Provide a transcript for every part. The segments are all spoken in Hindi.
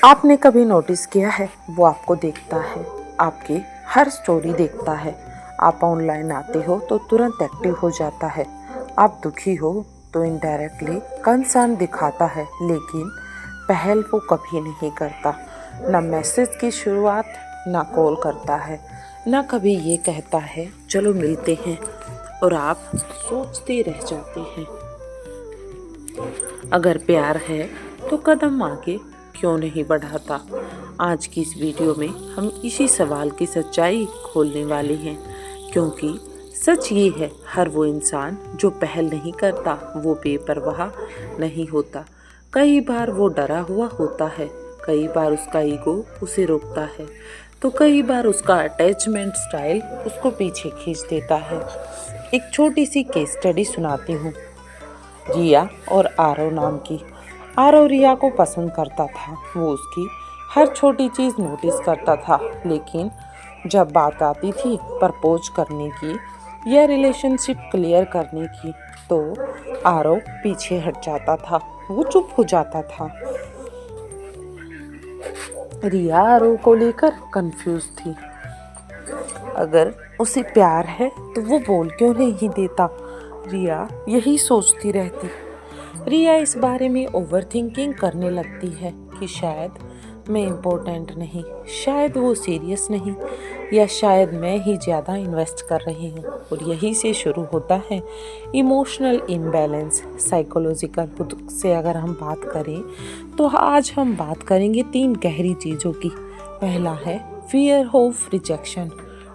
आपने कभी नोटिस किया है वो आपको देखता है, आपकी हर स्टोरी देखता है। आप ऑनलाइन आते हो तो तुरंत एक्टिव हो जाता है। आप दुखी हो तो इनडायरेक्टली कंसर्न दिखाता है, लेकिन पहल वो कभी नहीं करता। ना मैसेज की शुरुआत, ना कॉल करता है, ना कभी ये कहता है चलो मिलते हैं। और आप सोचते रह जाते हैं, अगर प्यार है तो कदम आगे क्यों नहीं बढ़ाता। आज की इस वीडियो में हम इसी सवाल की सच्चाई खोलने वाले हैं, क्योंकि सच ये है, हर वो इंसान जो पहल नहीं करता वो बेपरवाह नहीं होता। कई बार वो डरा हुआ होता है, कई बार उसका ईगो उसे रोकता है, तो कई बार उसका अटैचमेंट स्टाइल उसको पीछे खींच देता है। एक छोटी सी केस स्टडी सुनाती हूँ, रिया और आरव नाम की। आरव रिया को पसंद करता था, वो उसकी हर छोटी चीज़ नोटिस करता था, लेकिन जब बात आती थी प्रपोज करने की या रिलेशनशिप क्लियर करने की तो आरव पीछे हट जाता था, वो चुप हो जाता था। रिया आरव को लेकर कंफ्यूज थी। अगर उसे प्यार है तो वो बोल क्यों नहीं देता, रिया यही सोचती रहती। रिया इस बारे में ओवरथिंकिंग करने लगती है कि शायद मैं इम्पोर्टेंट नहीं, शायद वो सीरियस नहीं, या शायद मैं ही ज़्यादा इन्वेस्ट कर रही हूँ। और यही से शुरू होता है इमोशनल इम्बैलेंस। साइकोलॉजिकल खुद से अगर हम बात करें तो आज हम बात करेंगे 3 गहरी चीज़ों की। पहला है फियर ऑफ रिजेक्शन,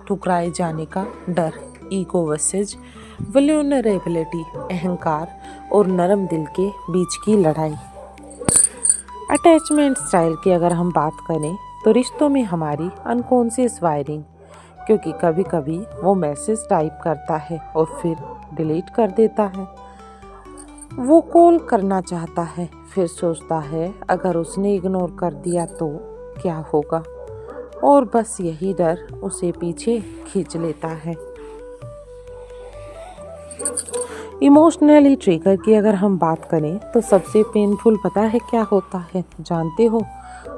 ठुकराए जाने का डर। ईगो वर्सेस वल्नरेबिलिटी, अहंकार और नरम दिल के बीच की लड़ाई। अटैचमेंट स्टाइल की अगर हम बात करें तो रिश्तों में हमारी अनकॉन्शियस वायरिंग, क्योंकि कभी कभी वो मैसेज टाइप करता है और फिर डिलीट कर देता है। वो कॉल करना चाहता है, फिर सोचता है अगर उसने इग्नोर कर दिया तो क्या होगा, और बस यही डर उसे पीछे खींच लेता है। इमोशनली ट्रिगर की अगर हम बात करें तो सबसे पेनफुल पता है क्या होता है, जानते हो?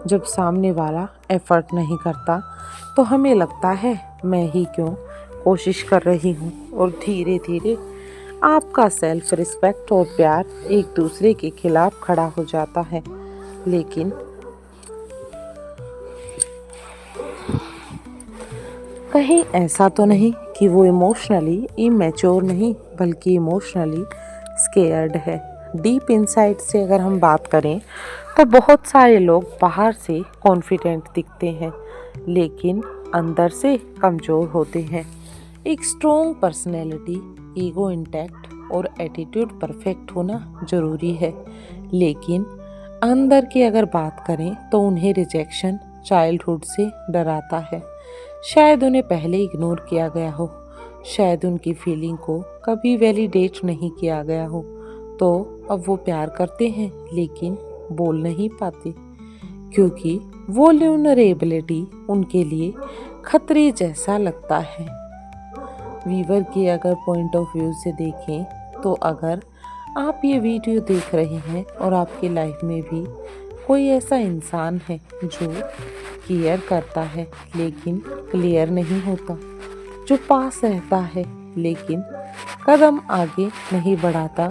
जब सामने वाला एफर्ट नहीं करता तो हमें लगता है मैं ही क्यों कोशिश कर रही हूँ, और धीरे धीरे आपका सेल्फ रिस्पेक्ट और प्यार एक दूसरे के खिलाफ खड़ा हो जाता है। लेकिन कहीं ऐसा तो नहीं कि वो इमोशनली इमेच्योर नहीं, बल्कि इमोशनली स्केयर्ड है। डीप इनसाइड से अगर हम बात करें तो बहुत सारे लोग बाहर से कॉन्फिडेंट दिखते हैं, लेकिन अंदर से कमज़ोर होते हैं। एक स्ट्रॉन्ग पर्सनैलिटी, ईगो इंटैक्ट और एटीट्यूड परफेक्ट होना ज़रूरी है, लेकिन अंदर की अगर बात करें तो उन्हें रिजेक्शन चाइल्डहुड से डराता है। शायद उन्हें पहले इग्नोर किया गया हो, शायद उनकी फीलिंग को कभी वैलिडेट नहीं किया गया हो, तो अब वो प्यार करते हैं लेकिन बोल नहीं पाते, क्योंकि वो वल्नरेबिलिटी उनके लिए खतरे जैसा लगता है। वीवर के अगर पॉइंट ऑफ व्यू से देखें तो अगर आप ये वीडियो देख रहे हैं और आपकी लाइफ में भी कोई ऐसा इंसान है जो केयर करता है लेकिन क्लियर नहीं होता, जो पास रहता है लेकिन कदम आगे नहीं बढ़ाता,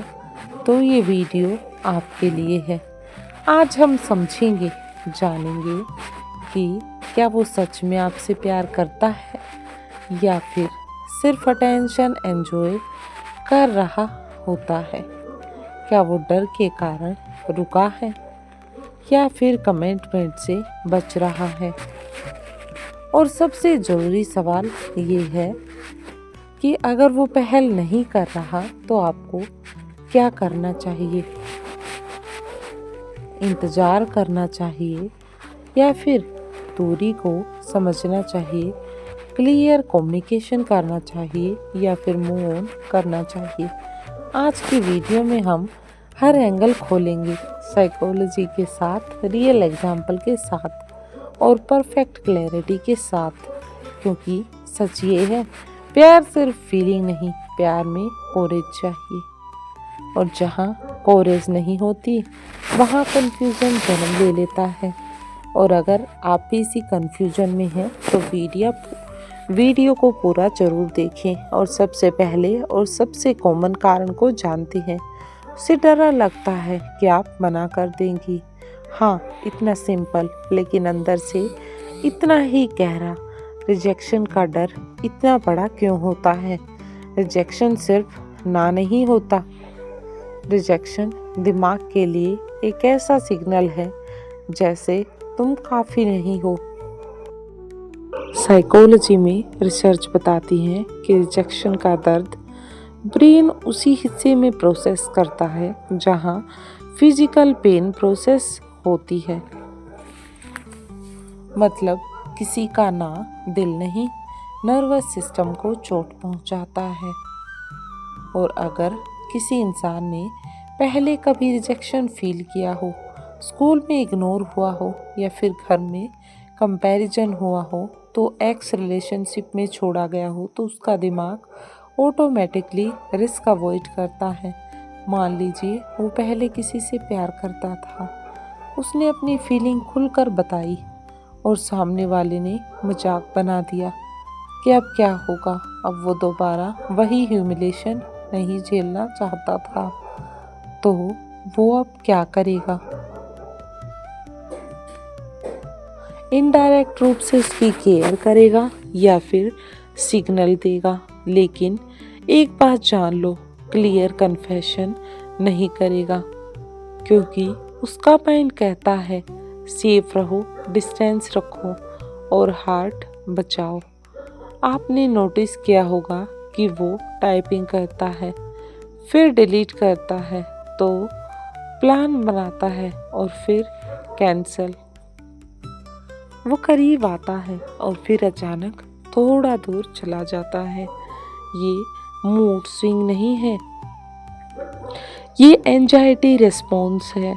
तो ये वीडियो आपके लिए है। आज हम समझेंगे, जानेंगे कि क्या वो सच में आपसे प्यार करता है या फिर सिर्फ अटेंशन एंजॉय कर रहा होता है। क्या वो डर के कारण रुका है या फिर कमिटमेंट से बच रहा है। और सबसे ज़रूरी सवाल ये है कि अगर वो पहल नहीं कर रहा तो आपको क्या करना चाहिए? इंतज़ार करना चाहिए या फिर दूरी को समझना चाहिए? क्लियर कम्युनिकेशन करना चाहिए या फिर मूव ऑन करना चाहिए? आज की वीडियो में हम हर एंगल खोलेंगे, साइकोलॉजी के साथ, रियल एग्जाम्पल के साथ और परफेक्ट क्लैरिटी के साथ, क्योंकि सच ये है, प्यार सिर्फ फीलिंग नहीं, प्यार में कोरेज चाहिए, और जहाँ कोरेज नहीं होती वहाँ कंफ्यूजन जन्म ले लेता है। और अगर आप भी इसी कन्फ्यूजन में हैं तो वीडियो को पूरा जरूर देखें और सबसे पहले और सबसे कॉमन कारण को जानते हैं। उसे डर लगता है कि आप मना कर देंगी। हाँ, इतना सिंपल, लेकिन अंदर से इतना ही गहरा। रिजेक्शन का डर इतना बड़ा क्यों होता है? रिजेक्शन सिर्फ ना नहीं होता। रिजेक्शन दिमाग के लिए एक ऐसा सिग्नल है जैसे तुम काफ़ी नहीं हो। साइकोलॉजी में रिसर्च बताती है कि रिजेक्शन का दर्द ब्रेन उसी हिस्से में प्रोसेस करता है जहां फिजिकल पेन प्रोसेस होती है। मतलब किसी का ना दिल नहीं, नर्वस सिस्टम को चोट पहुंचाता है। और अगर किसी इंसान ने पहले कभी रिजेक्शन फील किया हो, स्कूल में इग्नोर हुआ हो या फिर घर में कंपैरिजन हुआ हो, तो एक्स रिलेशनशिप में छोड़ा गया हो, तो उसका दिमाग ऑटोमेटिकली रिस्क अवॉइड करता है। मान लीजिए वो पहले किसी से प्यार करता था, उसने अपनी फीलिंग खुलकर बताई और सामने वाले ने मजाक बना दिया कि अब क्या होगा। अब वो दोबारा वही ह्यूमिलेशन नहीं झेलना चाहता था, तो वो अब क्या करेगा? इनडायरेक्ट रूप से उसकी केयर करेगा या फिर सिग्नल देगा। लेकिन एक बात जान लो, क्लियर कन्फेशन नहीं करेगा, क्योंकि उसका माइंड कहता है सेफ रहो, डिस्टेंस रखो और हार्ट बचाओ। आपने नोटिस किया होगा कि वो टाइपिंग करता है, फिर डिलीट करता है, तो प्लान बनाता है और फिर कैंसल। वो करीब आता है और फिर अचानक थोड़ा दूर चला जाता है। ये मूड स्विंग नहीं है, ये एंजाइटी रिस्पॉन्स है।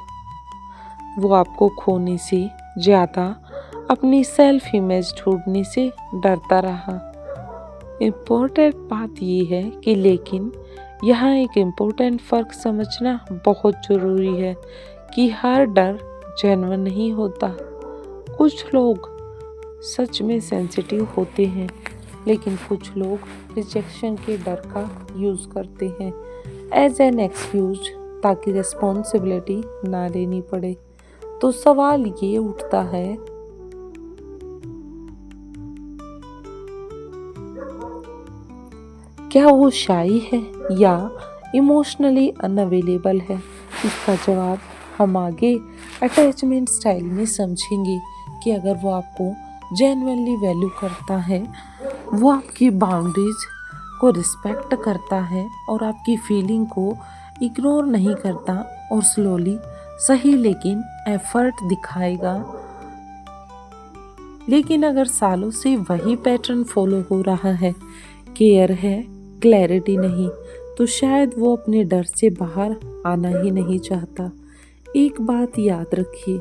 वो आपको खोने से ज़्यादा अपनी सेल्फ इमेज ढूंढने से डरता रहा। इम्पोर्टेंट बात ये है कि लेकिन यहाँ एक इम्पोर्टेंट फ़र्क समझना बहुत ज़रूरी है कि हर डर जेन्युइन नहीं होता। कुछ लोग सच में सेंसिटिव होते हैं, लेकिन कुछ लोग रिजेक्शन के डर का यूज़ करते हैं एज एन एक्सक्यूज, ताकि रिस्पॉन्सिबिलिटी ना लेनी पड़े। तो सवाल ये उठता है, क्या वो शाई है या इमोशनली अनअवेलेबल है? इसका जवाब हम आगे अटैचमेंट स्टाइल में समझेंगे कि अगर वो आपको जेन्युइनली वैल्यू करता है, वो आपकी बाउंड्रीज को रिस्पेक्ट करता है और आपकी फीलिंग को इग्नोर नहीं करता और स्लोली सही लेकिन एफर्ट दिखाएगा। लेकिन अगर सालों से वही पैटर्न फॉलो हो रहा है, केयर है, क्लैरिटी नहीं, तो शायद वो अपने डर से बाहर आना ही नहीं चाहता। एक बात याद रखिए,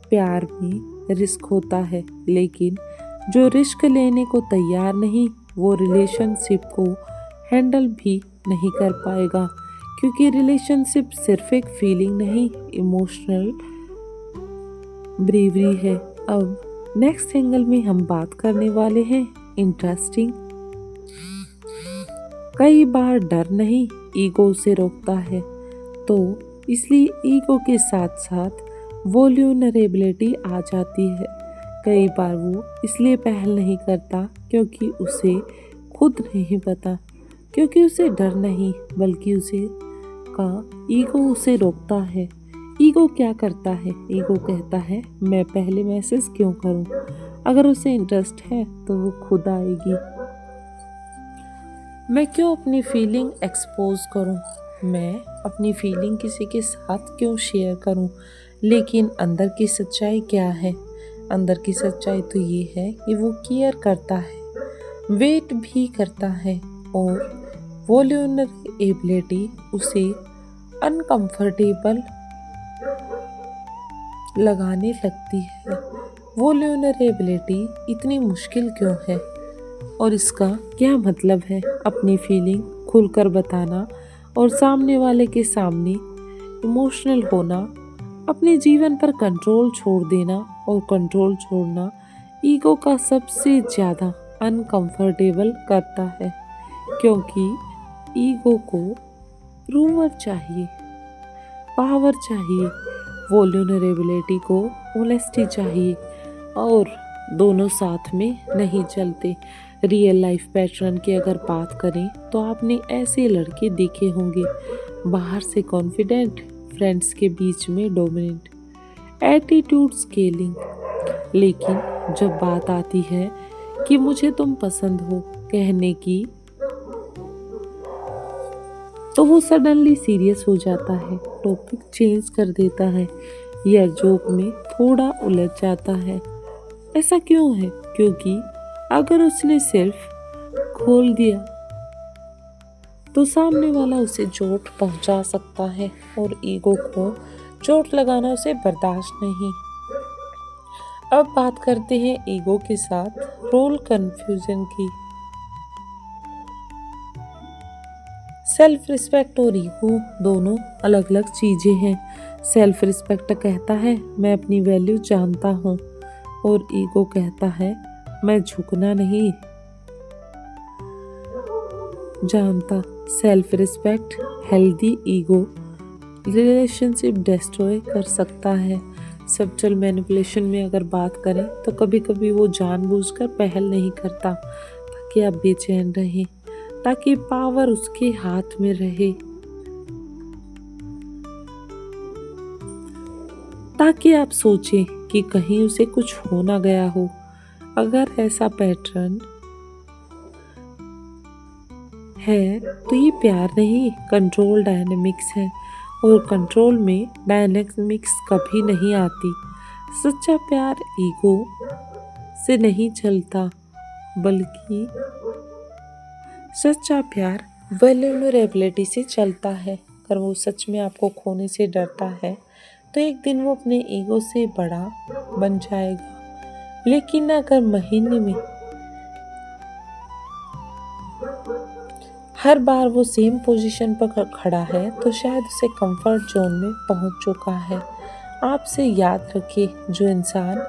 प्यार में रिस्क होता है, लेकिन जो रिस्क लेने को तैयार नहीं, वो रिलेशनशिप को हैंडल भी नहीं कर पाएगा, क्योंकि रिलेशनशिप सिर्फ एक फीलिंग नहीं, इमोशनल ब्रेवरी है। अब नेक्स्ट एंगल में हम बात करने वाले हैं इंटरेस्टिंग। कई बार डर नहीं, ईगो से रोकता है, तो इसलिए ईगो के साथ साथ वल्नरेबिलिटी आ जाती है। कई बार वो इसलिए पहल नहीं करता क्योंकि उसे खुद नहीं पता, क्योंकि उसे डर नहीं, बल्कि उसे का ईगो उसे रोकता है। ईगो क्या करता है? ईगो कहता है मैं पहले मैसेज क्यों करूं? अगर उसे इंटरेस्ट है तो वो खुद आएगी। मैं क्यों अपनी फीलिंग एक्सपोज करूं? मैं अपनी फीलिंग किसी के साथ क्यों शेयर करूं? लेकिन अंदर की सच्चाई क्या है? अंदर की सच्चाई तो ये है कि वो केयर करता है, वेट भी करता है, और वल्नरेबिलिटी उसे अनकंफर्टेबल लगाने लगती है। वल्नरेबिलिटी इतनी मुश्किल क्यों है और इसका क्या मतलब है? अपनी फीलिंग खुलकर बताना और सामने वाले के सामने इमोशनल होना अपने जीवन पर कंट्रोल छोड़ देना और कंट्रोल छोड़ना ईगो का सबसे ज़्यादा अनकंफर्टेबल करता है, क्योंकि ईगो को प्रूवर चाहिए, पावर चाहिए, वोल्यूनरेबिलिटी को ऑनेस्टी चाहिए, और दोनों साथ में नहीं चलते। रियल लाइफ पैटर्न की अगर बात करें तो आपने ऐसे लड़के देखे होंगे, बाहर से कॉन्फिडेंट, फ्रेंड्स के बीच में डोमिनेंट, एटीट्यूड स्केलिंग, लेकिन जब बात आती है कि मुझे तुम पसंद हो कहने की, तो वो सडनली सीरियस हो जाता है, टॉपिक चेंज कर देता है या जोक में थोड़ा उलझ जाता है। ऐसा क्यों है? क्योंकि अगर उसने सिर्फ खोल दिया तो सामने वाला उसे चोट पहुंचा सकता है, और ईगो को चोट लगाना उसे बर्दाश्त नहीं। अब बात करते हैं ईगो के साथ रोल कंफ्यूजन की। सेल्फ रिस्पेक्ट और ईगो दोनों अलग अलग चीजें हैं। सेल्फ रिस्पेक्ट कहता है मैं अपनी वैल्यू जानता हूँ, और ईगो कहता है मैं झुकना नहीं जानता। Self respect healthy, ego relationship destroy कर सकता है। सब्टल मैनिपुलेशन में अगर बात करें तो कभी कभी वो जानबूझकर पहल नहीं करता ताकि आप बेचैन रहें, ताकि पावर उसके हाथ में रहे, ताकि आप सोचें कि कहीं उसे कुछ हो ना गया हो। अगर ऐसा पैटर्न है तो ये प्यार नहीं, कंट्रोल डायनेमिक्स है, और कंट्रोल में डायनेमिक्स कभी नहीं आती। सच्चा प्यार ईगो से नहीं चलता, बल्कि सच्चा प्यार वल्नरेबिलिटी से चलता है। अगर वो सच में आपको खोने से डरता है तो एक दिन वो अपने ईगो से बड़ा बन जाएगा। लेकिन अगर महीने में हर बार वो सेम पोजीशन पर खड़ा है तो शायद उसे कंफर्ट जोन में पहुंच चुका है। आपसे याद रखिए, जो इंसान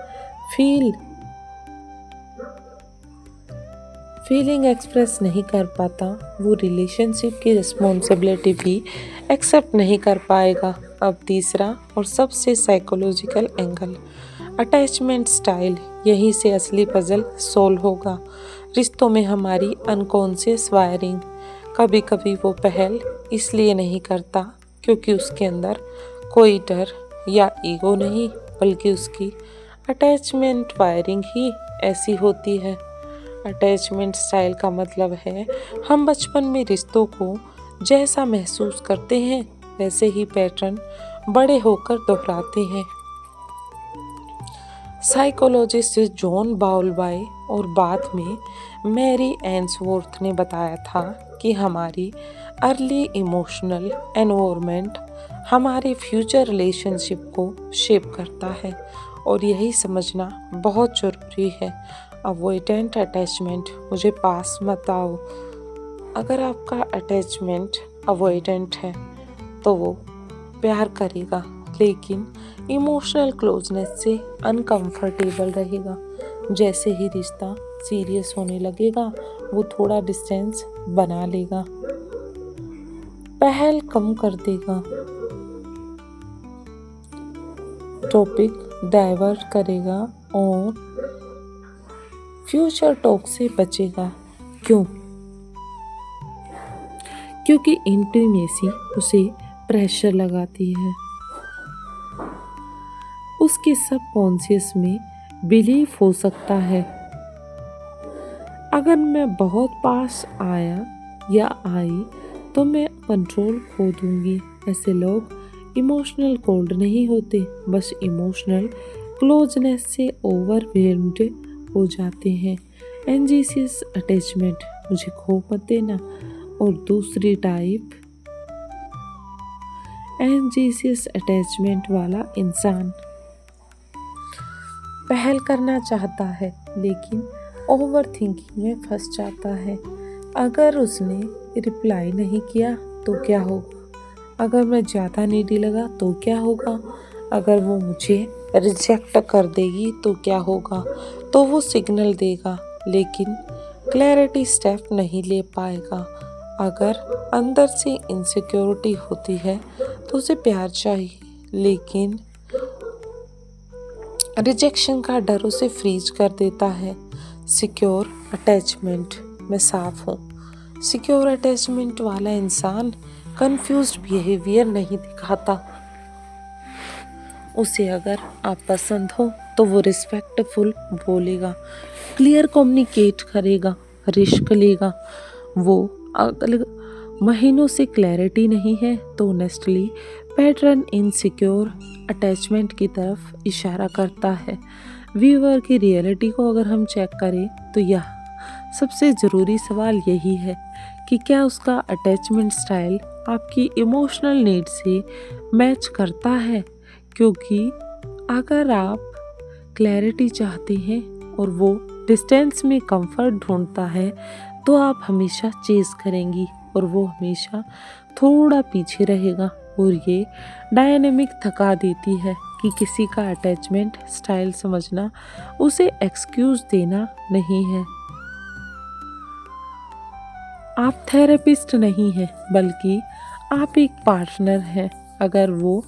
फीलिंग एक्सप्रेस नहीं कर पाता वो रिलेशनशिप की रिस्पॉन्सिबिलिटी भी एक्सेप्ट नहीं कर पाएगा। अब तीसरा और सबसे साइकोलॉजिकल एंगल, अटैचमेंट स्टाइल। यहीं से असली पजल सोल्व होगा। रिश्तों में हमारी अनकॉन्शियस वायरिंग। कभी कभी वो पहल इसलिए नहीं करता क्योंकि उसके अंदर कोई डर या ईगो नहीं, बल्कि उसकी अटैचमेंट वायरिंग ही ऐसी होती है। अटैचमेंट स्टाइल का मतलब है हम बचपन में रिश्तों को जैसा महसूस करते हैं वैसे ही पैटर्न बड़े होकर दोहराते हैं। साइकोलॉजिस्ट जॉन बाउलबाई और बाद में मैरी एंसवर्थ ने बताया था कि हमारी अर्ली इमोशनल एनवायरनमेंट हमारे फ्यूचर रिलेशनशिप को शेप करता है, और यही समझना बहुत ज़रूरी है। अवॉइडेंट अटैचमेंट, मुझे पास मत आओ। अगर आपका अटैचमेंट अवॉइडेंट है तो वो प्यार करेगा, लेकिन इमोशनल क्लोजनेस से अनकंफर्टेबल रहेगा। जैसे ही रिश्ता सीरियस होने लगेगा वो थोड़ा डिस्टेंस बना लेगा, पहल कम कर देगा, टॉपिक डाइवर्ट करेगा और फ्यूचर टॉक से बचेगा। क्यों? क्योंकि इंटीमेसी उसे प्रेशर लगाती है। उसके सबकॉन्शियस में बिलीफ हो सकता है, अगर मैं बहुत पास आया या आई तो मैं कंट्रोल खो दूंगी। ऐसे लोग इमोशनल कोल्ड नहीं होते, बस इमोशनल क्लोजनेस से ओवरवेल्म्ड हो जाते हैं। एंजिशियस अटैचमेंट, मुझे खो मत देना। और दूसरी टाइप, एंजिशियस अटैचमेंट वाला इंसान पहल करना चाहता है लेकिन ओवर थिंकिंग में फंस जाता है। अगर उसने रिप्लाई नहीं किया तो क्या होगा? अगर मैं ज़्यादा नीडी लगा तो क्या होगा? अगर वो मुझे रिजेक्ट कर देगी तो क्या होगा, तो वो सिग्नल देगा लेकिन क्लैरिटी स्टेप नहीं ले पाएगा। अगर अंदर से इनसिक्योरिटी होती है तो उसे प्यार चाहिए, लेकिन रिजेक्शन का डर उसे फ्रीज कर देता है। सिक्योर अटैचमेंट में साफ हूँ। सिक्योर अटैचमेंट वाला इंसान कंफ्यूज्ड बिहेवियर नहीं दिखाता। उसे अगर आप पसंद हो तो वो रिस्पेक्टफुल बोलेगा, क्लियर कम्युनिकेट करेगा, रिस्क लेगा। वो अगर महीनों से क्लैरिटी नहीं है तो ऑनेस्टली पैटर्न इनसिक्योर अटैचमेंट की तरफ इशारा करता है। व्यूअर की रियलिटी को अगर हम चेक करें तो यह सबसे ज़रूरी सवाल यही है कि क्या उसका अटैचमेंट स्टाइल आपकी इमोशनल नीड से मैच करता है। क्योंकि अगर आप क्लैरिटी चाहते हैं और वो डिस्टेंस में कंफर्ट ढूंढता है तो आप हमेशा चेज़ करेंगी और वो हमेशा थोड़ा पीछे रहेगा। और ये डायनेमिक थका देती है कि किसी का अटैचमेंट स्टाइल समझना उसे एक्सक्यूज़ देना नहीं है। आप थेरेपिस्ट नहीं हैं, बल्कि आप एक पार्टनर हैं। अगर वो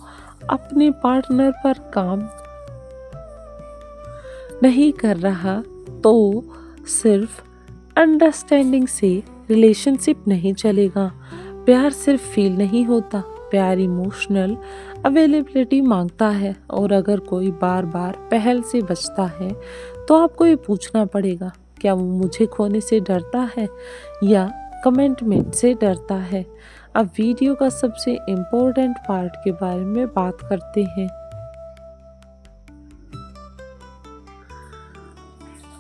अपने पार्टनर पर काम नहीं कर रहा तो सिर्फ अंडरस्टैंडिंग से रिलेशनशिप नहीं चलेगा। प्यार सिर्फ फील नहीं होता, प्यार इमोशनल अवेलेबिलिटी मांगता है। और अगर कोई बार बार पहल से बचता है तो आपको ये पूछना पड़ेगा, क्या वो मुझे खोने से डरता है या कमिटमेंट से डरता है। अब वीडियो का सबसे इम्पोर्टेंट पार्ट के बारे में बात करते हैं।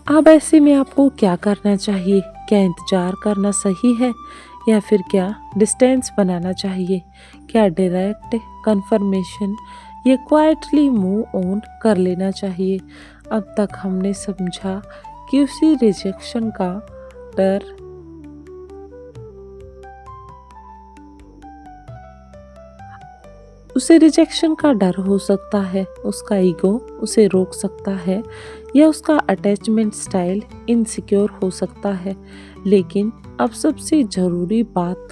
अब ऐसे में आपको क्या करना चाहिए? क्या इंतज़ार करना सही है या फिर क्या डिस्टेंस बनाना चाहिए? क्या डायरेक्ट कन्फर्मेशन या क्वाइटली मूव ऑन कर लेना चाहिए? अब तक हमने समझा कि उसी रिजेक्शन का डर उसे रिजेक्शन का डर हो सकता है, उसका ईगो उसे रोक सकता है या उसका अटैचमेंट स्टाइल इनसिक्योर हो सकता है। लेकिन अब सबसे ज़रूरी बात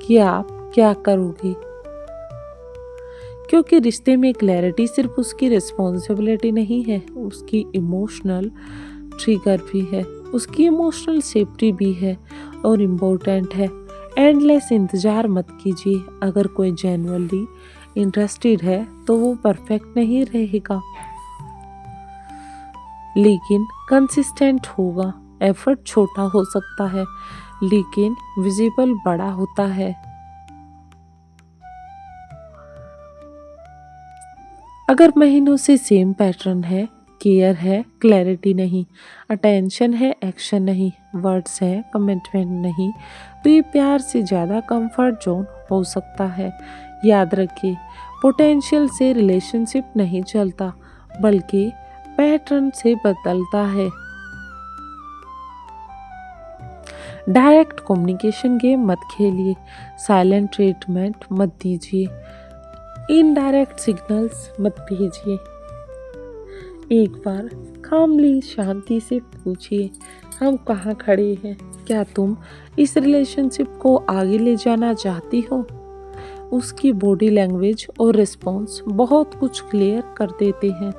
कि आप क्या करोगे, क्योंकि रिश्ते में क्लैरिटी सिर्फ उसकी रिस्पॉन्सिबिलिटी नहीं है, उसकी इमोशनल ट्रिगर भी है, उसकी इमोशनल सेफ्टी भी है और इम्पोर्टेंट है। एंडलेस इंतज़ार मत कीजिए। अगर कोई जेन्युइनली इंटरेस्टेड है तो वो परफेक्ट नहीं रहेगा, लेकिन कंसिस्टेंट होगा। एफर्ट छोटा हो सकता है लेकिन विजिबल बड़ा होता है। अगर महीनों से सेम पैटर्न है, केयर है, क्लैरिटी नहीं, अटेंशन है, एक्शन नहीं, वर्ड्स है, कमिटमेंट नहीं, तो ये प्यार से ज़्यादा कंफर्ट जोन हो सकता है। याद रखिए, पोटेंशियल से रिलेशनशिप नहीं चलता, बल्कि पैटर्न से बदलता है। डायरेक्ट कम्युनिकेशन गेम मत खेलिए, साइलेंट ट्रीटमेंट मत दीजिए, इनडायरेक्ट सिग्नल्स मत भेजिए। एक बार कामली शांति से पूछिए, हम कहाँ खड़े हैं? क्या तुम इस रिलेशनशिप को आगे ले जाना चाहती हो? उसकी बॉडी लैंग्वेज और रिस्पॉन्स बहुत कुछ क्लियर कर देते हैं।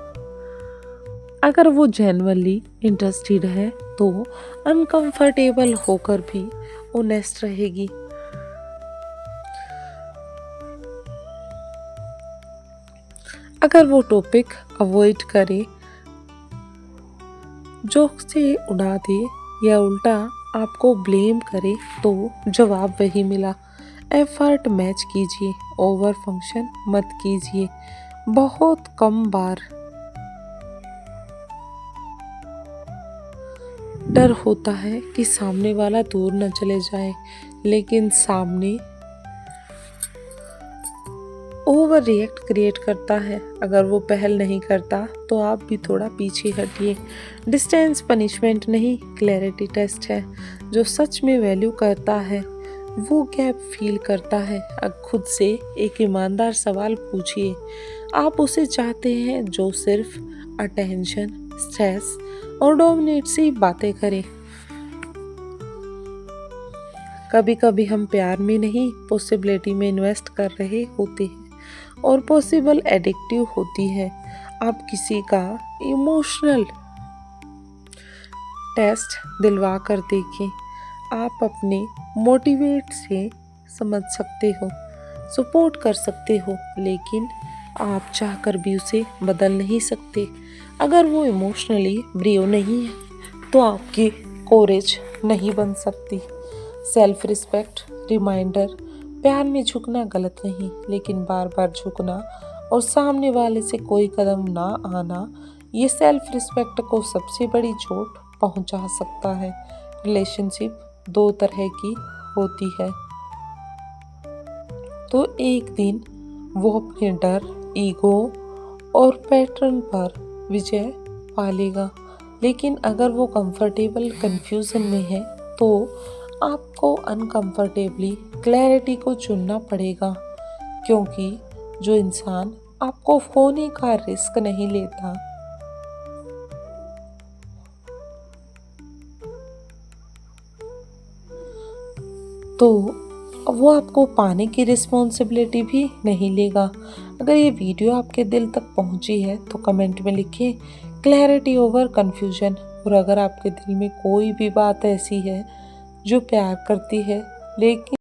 अगर वो जेन्युइनली इंटरेस्टेड है तो अनकंफर्टेबल होकर भी ऑनेस्ट रहेगी। अगर वो टॉपिक अवॉइड करे, जोक से उड़ा दे या उल्टा आपको ब्लेम करे तो जवाब वही मिला। एफर्ट मैच कीजिए, ओवर फंक्शन मत कीजिए। बहुत कम बार डर होता है कि सामने वाला दूर न चले जाए, लेकिन सामने ओवर रिएक्ट क्रिएट करता है। अगर वो पहल नहीं करता तो आप भी थोड़ा पीछे हटिए। डिस्टेंस पनिशमेंट नहीं, क्लैरिटी टेस्ट है। जो सच में वैल्यू करता है वो गैप फील करता है। अब खुद से एक ईमानदार सवाल पूछिए, आप उसे चाहते हैं जो सिर्फ अटेंशन, स्ट्रेस और डोमिनेट से बातें करे। कभी कभी हम प्यार में नहीं, पॉसिबिलिटी में इन्वेस्ट कर रहे होते हैं और पॉसिबल एडिक्टिव होती है। आप किसी का इमोशनल टेस्ट दिलवा कर देखें। आप अपने मोटिवेट से समझ सकते हो, सपोर्ट कर सकते हो, लेकिन आप चाहकर भी उसे बदल नहीं सकते। अगर वो इमोशनली ब्रेव नहीं है तो आपकी कोरेज नहीं बन सकती। सेल्फ रिस्पेक्ट रिमाइंडर, प्यार में झुकना गलत नहीं, लेकिन बार बार झुकना और सामने वाले से कोई कदम ना आना, ये सेल्फ रिस्पेक्ट को सबसे बड़ी चोट पहुंचा सकता है। रिलेशनशिप दो तरह की होती है। तो एक दिन वो अपने डर, ईगो और पैटर्न पर विजय पा लेगा, लेकिन अगर वो कंफर्टेबल कंफ्यूजन में है तो आपको अनकंफर्टेबली क्लैरिटी को चुनना पड़ेगा, क्योंकि जो इंसान आपको खोने का रिस्क नहीं लेता तो वो आपको पाने की रिस्पॉन्सिबिलिटी भी नहीं लेगा। अगर ये वीडियो आपके दिल तक पहुंची है तो कमेंट में लिखिए क्लैरिटी ओवर कन्फ्यूजन। और अगर आपके दिल में कोई भी बात ऐसी है जो प्यार करती है लेकिन